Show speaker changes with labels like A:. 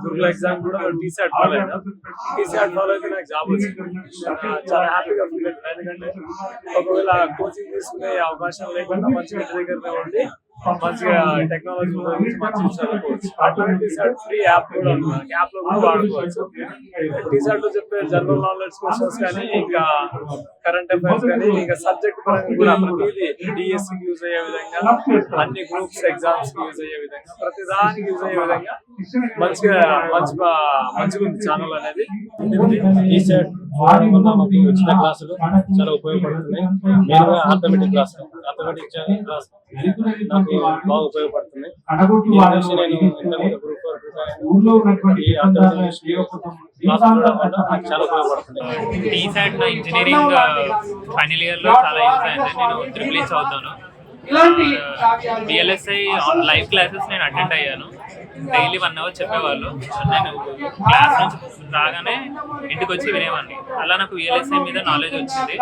A: గురుకుల ఎగ్జామ్ కూడా TCR follow అయినా. టీసీఆర్ ఫాలో అయితే నాకు జాబ్ వచ్చింది. చాలా హ్యాపీగా ఫీల్ అవుతుంది. ఎందుకంటే ఒకవేళ కోచింగ్ తీసుకునే అవకాశం లేకుండా మంచిగా ఇంటి దగ్గరనే ఉండి మంచిగా టెక్నాలజీ గురించి మంచి చదువుకోవచ్చు. అట్లానే టీసీఆర్ ఫ్రీ యాప్ కూడా ఉంది. యాప్ లో కూడా వాడుకోవచ్చు. టీసీఆర్ లో చెప్పే జనరల్ నాలెడ్జ్ క్వశ్చన్స్ కానీ ఇంకా కరెంట్ అఫైర్స్ కానీ ఇంకా సబ్జెక్ట్ పరంగా కూడా ప్రతిదీ డిఎస్సి యూజ్ అయ్యే విధంగా అన్ని గ్రూప్స్ ఎగ్జామ్స్ కి యూజ్ అయ్యే విధంగా ప్రతి దానికి యూజ్ అయ్యే విధంగా మంచిగా ఉంది ఛానల్ అనేది.
B: టీసెట్ మాకు వచ్చిన క్లాసులు చాలా ఉపయోగపడుతున్నాయి. మెయిన్గా ఆర్థమెటిక్ క్లాస్ క్లాస్ నాకు బాగా ఉపయోగపడుతుంది. చాలా ఉపయోగపడుతుంది.
C: టీసెట్ ఇంజనీరింగ్ ఫైనల్ ఇయర్ లో చాలా యూజ్ అయింది. నేను ట్రిపుల్ ఈ చదువుతాను. బిఎల్ఎస్ఐ లైవ్ క్లాసెస్ నేను అటెండ్ అయ్యాను. డైలీ 1 hour చెప్పేవాళ్ళు. నేను క్లాస్ నుంచి రాగానే ఇంటికి వచ్చి వినేవాడిని. అలా నాకు బిఎల్ఎస్ఐ మీద నాలెడ్జ్ వచ్చింది.